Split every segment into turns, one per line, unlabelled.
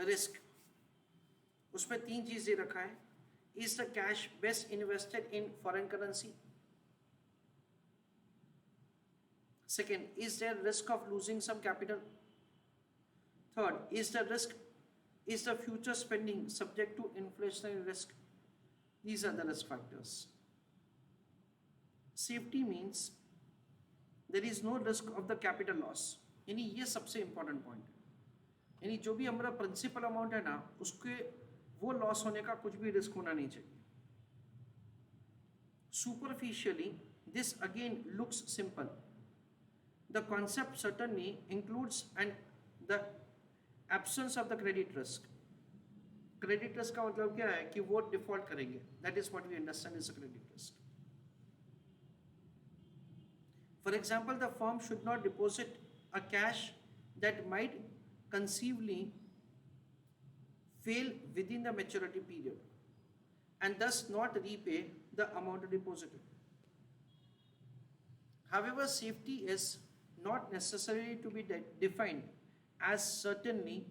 Risk, उसमें 3 चीजें रखा है. Is the cash best invested in foreign currency? Second, is there risk of losing some capital? Third, is the future spending subject to inflationary risk? These are the risk factors. Safety means there is no risk of the capital loss. यानी ये सबसे important point है. यानी जो भी हमारा principal amount है ना, उसके वो लॉस होने का कुछ भी रिस्क होना नहीं चाहिए. Superficially, this again looks simple. The concept certainly includes the absence of the credit risk. Credit risk का मतलब क्या है कि वो डिफॉल्ट करेंगे. That is what we understand is a credit risk. For example, the firm should not deposit a cash that might conceivably fail within the maturity period and thus not repay the amount deposited. However, safety is not necessarily to be defined as certainty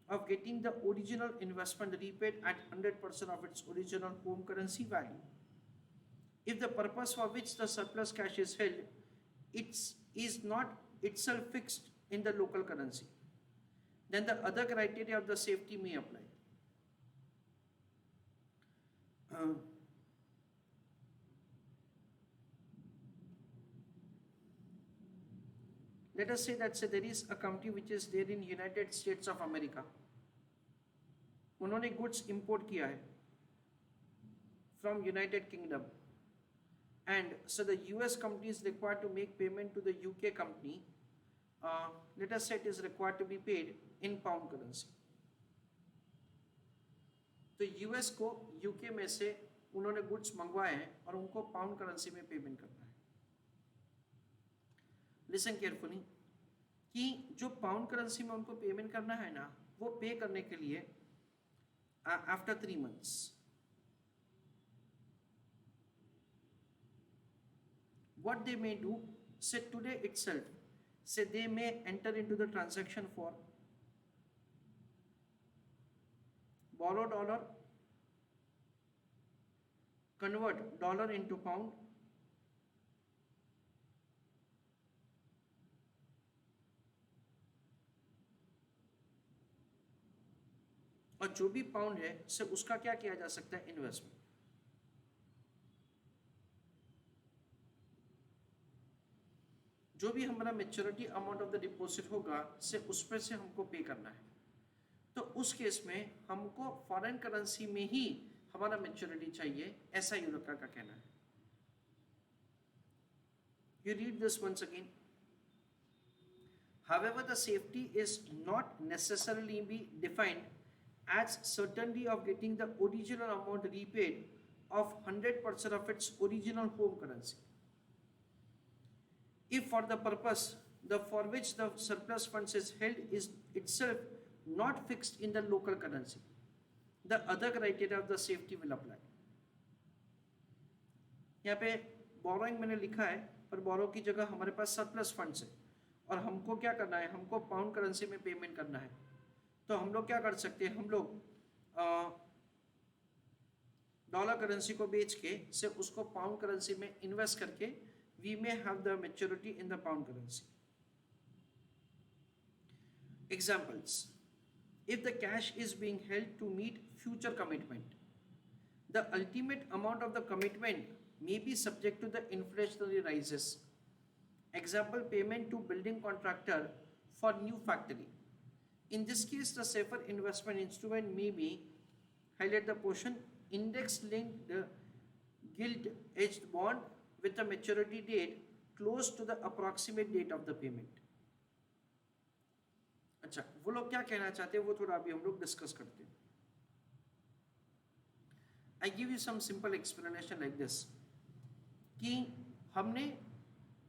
of getting the original investment repaid at 100% of its original home currency value. If the purpose for which the surplus cash is held is not itself fixed in the local currency, then the other criteria of the safety may apply. Let us say that there is a company which is there in United States of America. उन्होंने goods import किया है from United Kingdom, and so the US company is required to make payment to the UK company. Let us say it is required to be paid in pound currency. तो US को UK में से उन्होंने goods मंगवाए हैं और उनको pound currency में पेमेंट करना है. लिसन केयरफुली कि जो पाउंड करेंसी में उनको पेमेंट करना है ना, वो पे करने के लिए after 3 months what they may do, say today itself, say they may enter into the transaction for borrow dollar, convert dollar into pound, और जो भी पाउंड है से उसका क्या किया जा सकता है, इन्वेस्टमेंट. जो भी हमारा maturity amount of the deposit होगा से उस पर से हमको पे करना है. तो उस केस में हमको फॉरेन करेंसी में ही हमारा मेच्योरिटी चाहिए, ऐसा यूरोका का कहना है. You read this once again. However, the safety is not necessarily be defined as certainty of getting the original amount repaid of 100% of its original home currency. If for the purpose for which the surplus funds is held is itself not fixed in the local currency, the other criteria of the safety will apply. यहाँ पे borrowing मैंने लिखा है, पर बोरो की जगह हमारे पास surplus funds है और हमको क्या करना है, हमको पाउंड करेंसी में पेमेंट करना है. तो हम लोग क्या कर सकते हैं, हम लोग डॉलर करेंसी को बेच के से उसको पाउंड करेंसी में इन्वेस्ट करके we may have the maturity in the pound currency. Examples: if the cash is being held to meet future commitment, the ultimate amount of the commitment may be subject to the inflationary rises. Example: payment to building contractor for new factory. In this case, the safer investment instrument may be, highlight the portion, index linked gilt-edged bond with a maturity date close to the approximate date of the payment. अच्छा, वो लोग क्या कहना चाहते हैं वो थोड़ा अभी हम लोग डिस्कस करते हैं. I give you some simple explanation like this कि हमने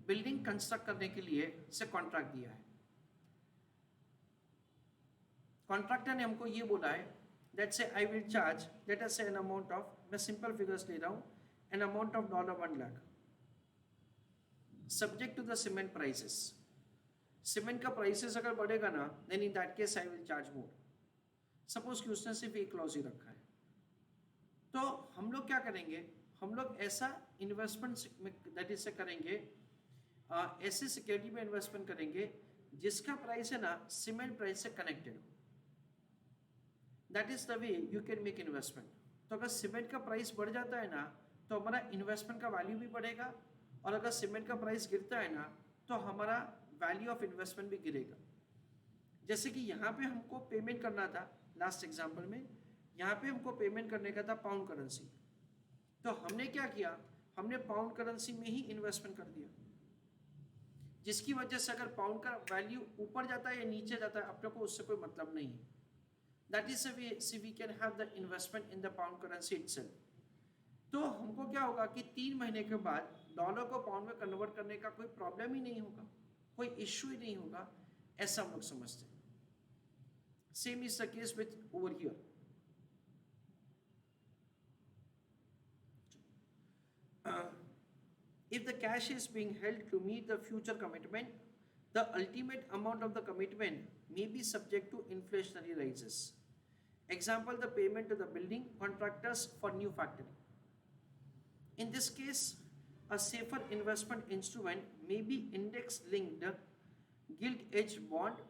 बिल्डिंग कंस्ट्रक्ट करने के लिए से कॉन्ट्रैक्ट दिया है. कॉन्ट्रैक्टर ने हमको ये बोला है that say I will charge, let us say an amount of, मैं सिंपल फिगर्स ले रहा हूँ, an amount of $1 lakh subject to the cement prices. Cement का प्राइसेस अगर बढ़ेगा ना, then in that case I will charge more. Suppose कि उसने सिर्फ एक क्लॉज ही रखा है, तो हम लोग क्या करेंगे, हम लोग ऐसा इन्वेस्टमेंट दैट इज से करेंगे, ऐसे सिक्योरिटी में इन्वेस्टमेंट करेंगे जिसका प्राइस है ना सीमेंट प्राइस से कनेक्टेड हो। That is the way you can make investment. तो अगर सीमेंट का प्राइस बढ़ जाता है ना तो हमारा इन्वेस्टमेंट का वैल्यू भी बढ़ेगा, और अगर सीमेंट का प्राइस गिरता है ना तो हमारा वैल्यू ऑफ इन्वेस्टमेंट भी गिरेगा। जैसे कि यहाँ पे हमको पेमेंट करना था, लास्ट एग्जाम्पल में यहाँ पे हमको पेमेंट करने का था पाउंड करेंसी, तो हमने क्या किया, हमने पाउंड करेंसी में ही इन्वेस्टमेंट कर दिया, जिसकी वजह से अगर पाउंड का वैल्यू ऊपर जाता है या नीचे जाता है अपने को उससे कोई मतलब नहीं है। That is way see we can have the investment in the pound currency itself. तो हमको क्या होगा कि 3 महीने के बाद डॉलर को पाउंड में कन्वर्ट करने का कोई प्रॉब्लम ही नहीं होगा, कोई इश्यू ही नहीं होगा, ऐसा हम लोग समझते हैं। Same is the case with over here. If the cash is being held to meet the future commitment, the ultimate amount of the commitment may be subject to inflationary rises. Example, the payment to the building contractors for new factory. In this case, a safer investment instrument may be index-linked gilt-edged bond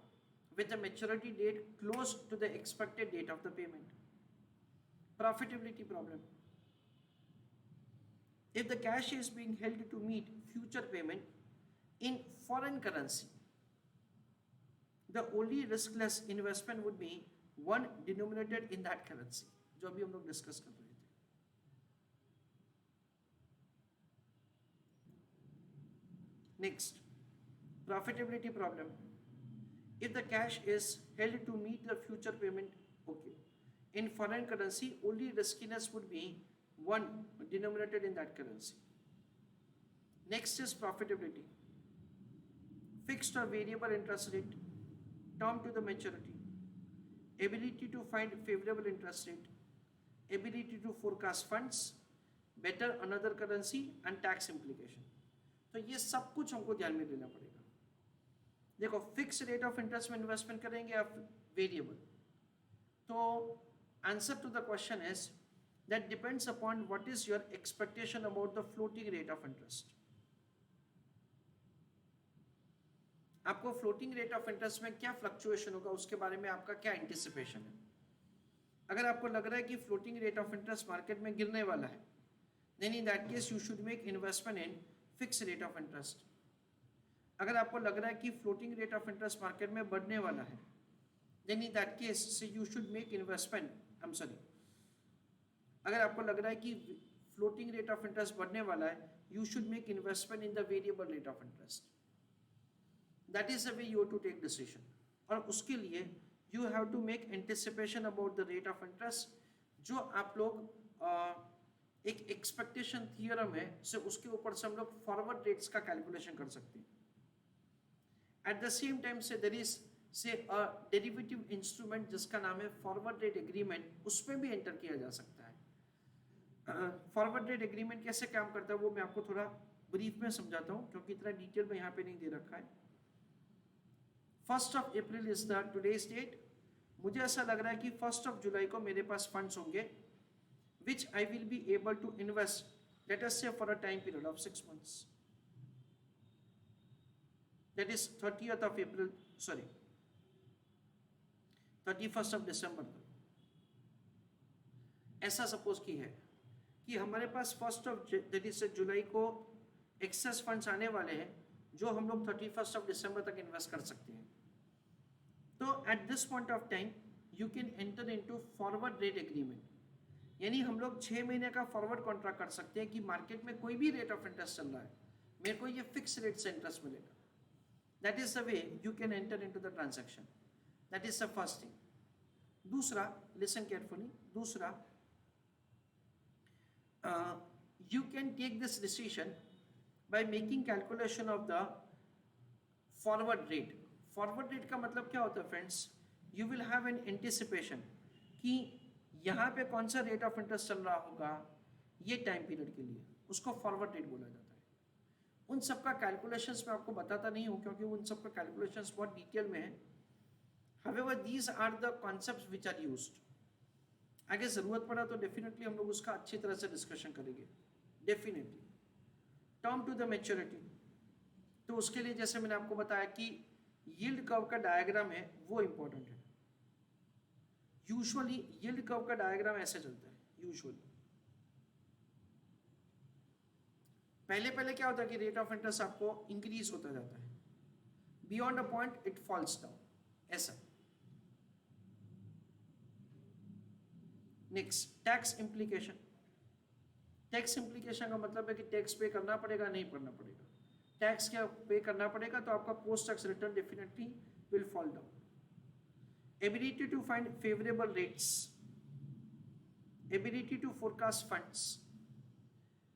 with a maturity date close to the expected date of the payment. Profitability problem. If the cash is being held to meet future payment in foreign currency, the only riskless investment would be one denominated in that currency, जो अभी हम लोग discuss कर रहे थे। Next, profitability problem. If the cash is held to meet the future payment, okay, in foreign currency, only riskiness would be one denominated in that currency. Next is profitability. Fixed or variable interest rate, term to the maturity, ability to find favorable interest rate, ability to forecast funds, better another currency and tax implication. तो ये सब कुछ हमको ध्यान में लेना पड़ेगा। देखो, फिक्स रेट ऑफ इंटरेस्ट में इन्वेस्टमेंट करेंगे या वेरिएबल, तो answer to the question is that depends upon what is your expectation about the floating rate of interest. आपको फ्लोटिंग रेट ऑफ इंटरेस्ट में क्या फ्लक्चुएशन होगा उसके बारे में आपका क्या एंटिसिपेशन है। अगर आपको लग रहा है कि floating rate of interest market में गिरने वाला है, then in that case you should make investment in fixed rate of interest. अगर आपको लग रहा है कि floating rate of interest market में बढ़ने वाला है, then in that case you should make investment, अगर आपको लग रहा है कि फ्लोटिंग रेट ऑफ इंटरेस्ट बढ़ने वाला है, you should make investment in the variable rate of interest. That is the way you to take decision, और उसके लिए you have to make anticipation about the rate of interest, जो आप लोग एक एक्सपेक्टेशन थियरम है से उसके ऊपर से हम लोग फॉरवर्ड रेट्स का कैलकुलेशन कर सकते हैं। एट द सेम टाइम से देयर इज से अ डेरिवेटिव इंस्ट्रूमेंट जिसका नाम है फॉरवर्ड रेट एग्रीमेंट, उसमें भी एंटर किया जा सकता है। फॉरवर्ड रेट एग्रीमेंट कैसे काम करता है वो मैं आपको थोड़ा ब्रीफ में समझाता हूँ, क्योंकि इतना डिटेल में यहाँ पे नहीं दे रखा है। 1 April is the today's date. मुझे ऐसा लग रहा है कि 1 जुलाई को मेरे पास फंड्स होंगे which I will be able to invest let us say for a time period of 6 months, that is 30th of April, sorry 31st of December। ऐसा सपोज की है कि हमारे पास 1 जुलाई को एक्सेस फंड्स आने वाले हैं जो हम लोग 31st of December तक इन्वेस्ट कर सकते हैं। तो at this point of time you can enter into forward rate agreement, यानी हम लोग 6 महीने का फॉरवर्ड कॉन्ट्रैक्ट कर सकते हैं कि मार्केट में कोई भी रेट ऑफ इंटरेस्ट चल रहा है, मेरे को ये फिक्स रेट से इंटरेस्ट मिलेगा। That is the way you can enter into the transaction. That is the first thing. दूसरा, लिसन केयरफुली, दूसरा, you can take this decision by making calculation of the forward rate. Forward rate का मतलब क्या होता है friends? You will have an anticipation कि यहाँ पे कौन सा रेट ऑफ इंटरेस्ट चल रहा होगा ये टाइम पीरियड के लिए, उसको फॉरवर्ड रेट बोला जाता है। उन सब का कैलकुलेशंस मैं आपको बताता नहीं हूँ क्योंकि उन सब का कैलकुलेशंस बहुत डिटेल में है। However, these are the concepts which are used. आगे जरूरत पड़ा तो डेफिनेटली हम लोग उसका अच्छी तरह से डिस्कशन करेंगे, definitely. Term to the maturity, तो उसके लिए जैसे मैंने आपको बताया कि यील्ड कर्व का डायग्राम है वो इंपॉर्टेंट है. यूजुअली यील्ड कर्व का डायग्राम ऐसे चलता है. यूजुअली पहले पहले क्या होता है कि रेट ऑफ इंटरेस्ट आपको इंक्रीज होता जाता है, beyond a point it falls down, ऐसा. Next, tax implication. Tax implication का मतलब है कि टैक्स पे करना पड़ेगा नहीं करना पड़ेगा. टैक्स क्या पे करना पड़ेगा तो आपका post tax return definitely will fall down. Ability to find favourable rates, ability to forecast funds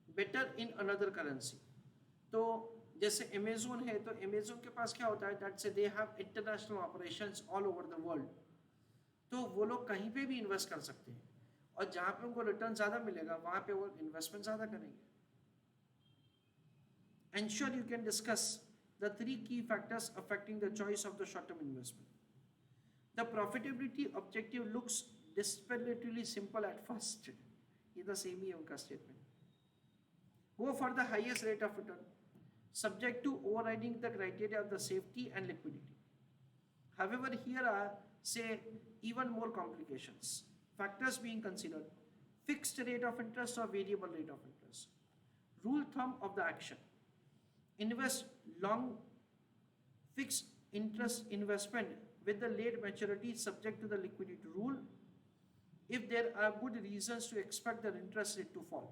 better in another currency. तो जैसे अमेजोन है तो अमेजोन के पास क्या होता है, दैट से they have international operations all over the world. तो वो लोग कहीं पे भी इन्वेस्ट कर सकते हैं और जहां पे उनको रिटर्न ज्यादा मिलेगा वहां पे वो इन्वेस्टमेंट ज्यादा करेंगे. Ensure you can discuss the 3 key factors affecting the choice of the short-term investment. The profitability objective looks dispiritingly simple at first. ये तो सेम ही है उनका statement. Go for the highest rate of return, subject to overriding the criteria of the safety and liquidity. However, here are, say, even more complications. Factors being considered: fixed rate of interest or variable rate of interest. Rule thumb of the action: invest long fixed interest investment with the late maturity subject to the liquidity rule if there are good reasons to expect the interest rate to fall.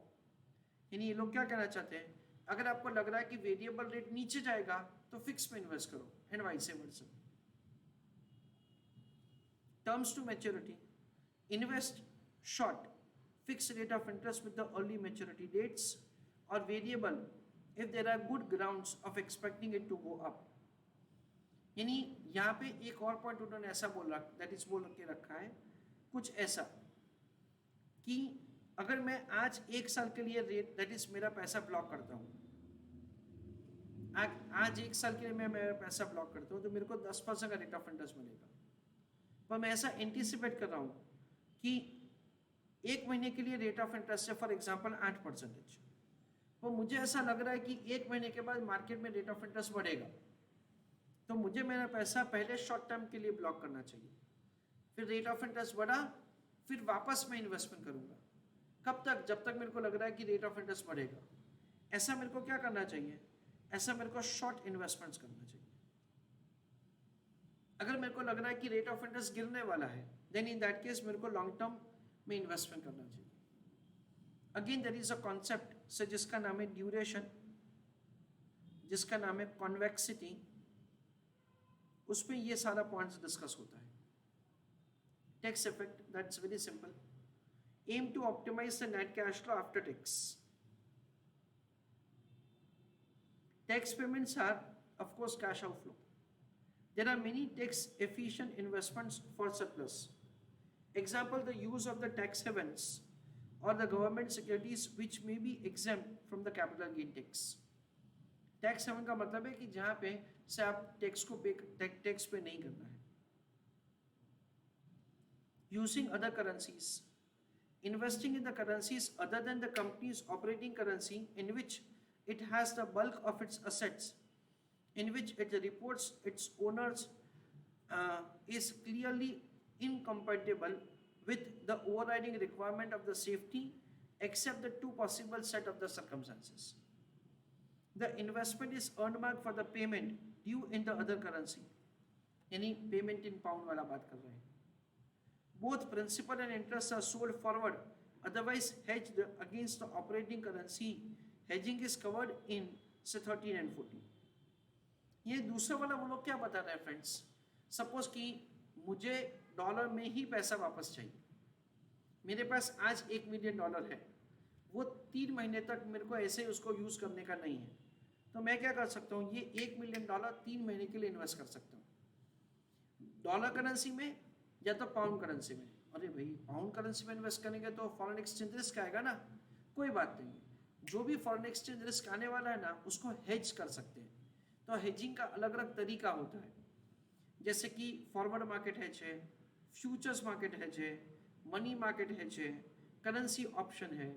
यानी ये लोग क्या कहना चाहते हैं, अगर आपको लग रहा है कि वेरिएबल रेट नीचे जाएगा तो फिक्स में इन्वेस्ट करो, and vice versa. Terms to maturity: invest short fixed rate of interest with the early maturity dates, or variable if there are good grounds of expecting it to go up. यानी यहाँ पे एक और point उन्होंने ऐसा बोला, that is बोल के रखा है कुछ ऐसा कि अगर मैं आज 1 साल के लिए रेट, दैट इज मेरा पैसा ब्लॉक करता हूँ, आज 1 साल के लिए मैं मेरा पैसा ब्लॉक करता हूँ तो मेरे को 10% का रेट ऑफ इंटरेस्ट मिलेगा. पर मैं ऐसा एंटिसिपेट कर रहा हूँ कि 1 महीने के लिए रेट ऑफ इंटरेस्ट है फॉर एग्जाम्पल 8%. तो मुझे ऐसा लग रहा है कि 1 महीने के बाद मार्केट में रेट ऑफ इंटरेस्ट बढ़ेगा, तो मुझे मेरा पैसा पहले शॉर्ट टर्म के लिए ब्लॉक करना चाहिए. फिर रेट ऑफ इंटरेस्ट बढ़ा, फिर वापस मैं इन्वेस्टमेंट करूंगा. कब तक? जब तक मेरे को लग रहा है कि रेट ऑफ इंटरेस्ट बढ़ेगा. ऐसा मेरे को क्या करना चाहिए, ऐसा मेरे को शॉर्ट इन्वेस्टमेंट्स करना चाहिए. अगर मेरे को लग रहा है कि रेट ऑफ इंटरेस्ट गिरने वाला है, देन इन दैट केस मेरे को लॉन्ग टर्म में इन्वेस्टमेंट करना चाहिए. Again there is a concept से जिसका नाम है ड्यूरेशन, जिसका नाम है कॉन्वेक्सिटी. उसमें ये सारा पॉइंट्स डिस्कस होता है. Tax effect, that's very simple. Aim to optimise the net cash flow after tax. Tax payments are of course cash outflow. There are many tax efficient investments for surplus. Example, the use of the tax havens or the government securities which may be exempt from the capital gain tax. Tax haven का मतलब है कि जहाँ पे से आप tax को tax पे नहीं करना है. Using other currencies. Investing in the currencies other than the company's operating currency in which it has the bulk of its assets, in which it reports its owners, is clearly incompatible with the overriding requirement of the safety, except the 2 possible set of the circumstances. The investment is earned back for the payment due in the other currency. यानी payment in pound वाला बात कर रहे हैं. Both principal and interest are sold forward, otherwise hedged against the operating currency. Hedging is covered in say 13 and 14. ये दूसरा वाला वो लोग क्या बता रहे हैं फ्रेंड्स, सपोज कि मुझे डॉलर में ही पैसा वापस चाहिए. मेरे पास आज $1 मिलियन है, वो 3 महीने तक मेरे को ऐसे ही उसको यूज करने का नहीं है. तो मैं क्या कर सकता हूँ, ये $1 मिलियन 3 महीने के लिए इन्वेस्ट कर सकता हूँ डॉलर करेंसी में या तो पाउंड करेंसी में. अरे भाई पाउंड करेंसी में इन्वेस्ट करेंगे तो फॉरेन एक्सचेंज रिस्क आएगा ना. कोई बात नहीं, जो भी फॉरेन एक्सचेंज रिस्क आने वाला है ना उसको हेज कर सकते हैं. तो हेजिंग का अलग अलग तरीका होता है. जैसे कि फॉरवर्ड मार्केट हेज है, फ्यूचर्स मार्केट हेज है, मनी मार्केट हेज है, करेंसी ऑप्शन है,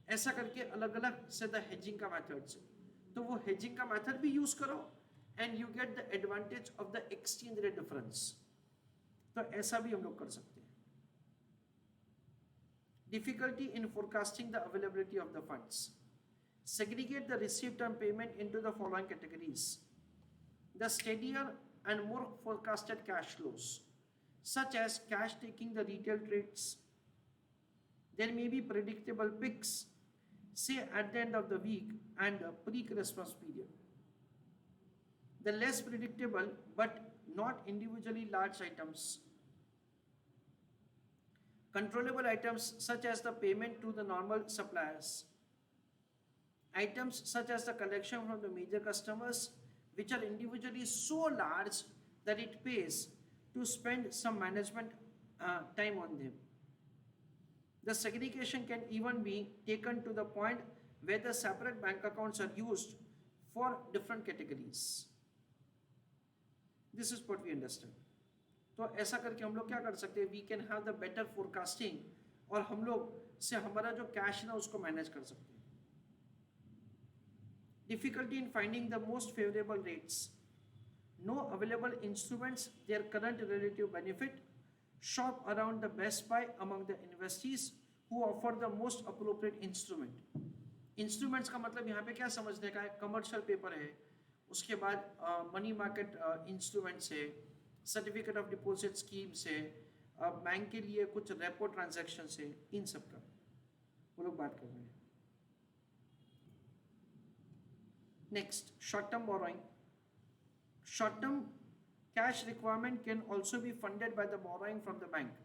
ऐसा करके अलग अलग से द हेजिंग का मेथड्स है। तो वो हेजिंग का मेथड भी यूज करो and you get the advantage of the exchange rate difference. तो ऐसा भी हम लोग कर सकते हैं। Difficulty in forecasting the availability of the funds. Segregate the receipt and payment into the following categories: the steadier and more forecasted cash flows, such as cash taking the retail trades. There may be predictable peaks, say at the end of the week and pre-Christmas period. The less predictable but not individually large items. Controllable items such as the payment to the normal suppliers. Items such as the collection from the major customers, which are individually so large that it pays to spend some management time on them. The segregation can even be taken to the point where the separate bank accounts are used for different categories. This is what we understand. तो ऐसा करके हम लोग क्या कर सकते हैं? We can have the better forecasting और हम लोग से हमारा जो कैश है ना उसको मैनेज कर सकते हैं। Difficulty in finding the most favorable rates. No available instruments, their current relative benefit. Shop around the best buy among the investees who offer the most appropriate instrument. Instruments का मतलब यहाँ पे क्या समझने का है? कमर्शियल पेपर है, उसके बाद मनी मार्केट इंस्ट्रूमेंट्स है, सर्टिफिकेट ऑफ डिपॉजिट स्कीम्स है, बैंक के लिए कुछ रेपो ट्रांजैक्शंस है, इन सब का वो लोग बात कर रहे हैं। Next, short-term borrowing. Short-term cash requirement can also be funded by the borrowing from the bank.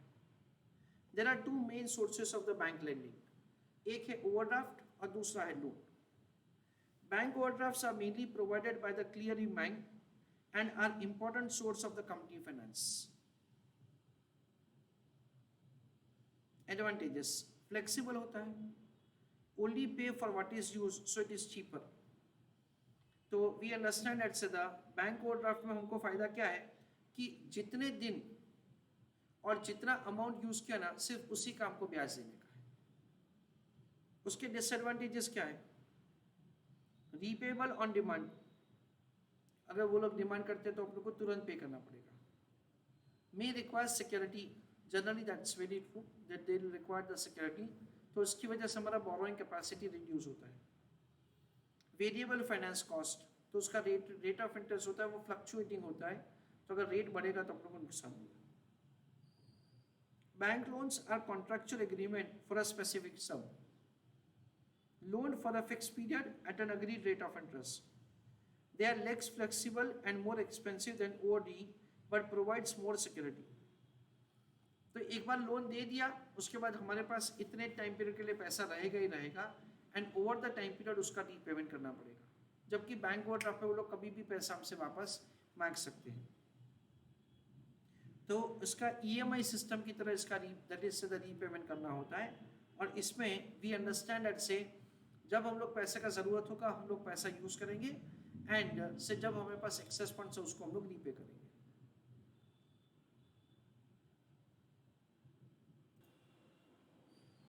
There are two main sources of the bank lending. एक है overdraft और दूसरा है loan. Bank overdrafts are mainly provided by the clearing bank and are important source of the company finance. Advantages: flexible होता है, only pay for what is used, so it is cheaper. तो we understand at से the bank overdraft में हमको फायदा क्या है कि जितने दिन और जितना अमाउंट यूज किया ना सिर्फ उसी का हमको ब्याज देने का है। उसके डिसएडवांटेजेस क्या है? रीपेबल ऑन डिमांड, अगर वो लोग डिमांड करते हैं तो आप लोग को तुरंत पे करना पड़ेगा। May require security, generally that's very true that they require the security, तो इसकी वजह से हमारा बोरोइंग कैपेसिटी रिड्यूस होता है। वेरिएबल फाइनेंस कॉस्ट, तो उसका रेट ऑफ इंटरेस्ट होता है वो फ्लक्चुएटिंग होता है, तो अगर रेट बढ़ेगा तो आप लोगों को नुकसान होगा। Bank loans are contractual agreement for a specific sum, loan for a fix period at an agreed rate of interest. They are less flexible and more expensive than OD but provides more security. तो एक बार loan दे दिया उसके बाद हमारे पास इतने time period के लिए पैसा रहेगा ही रहेगा and over the time period उसका रीपेमेंट करना पड़ेगा, जबकि बैंक ओवरड्राफ्ट पे वो लोग कभी भी पैसा हमसे वापस मांग सकते हैं। तो इसका ईएमआई सिस्टम की तरह इसका दैट इज से द रीपेमेंट करना होता है, और इसमें वी अंडरस्टैंड दैट से जब हम लोग पैसे का ज़रूरत होगा हम लोग पैसा यूज़ करेंगे एंड से जब हमारे पास एक्सेस फंड्स है उसको हम लोग रीपे करेंगे।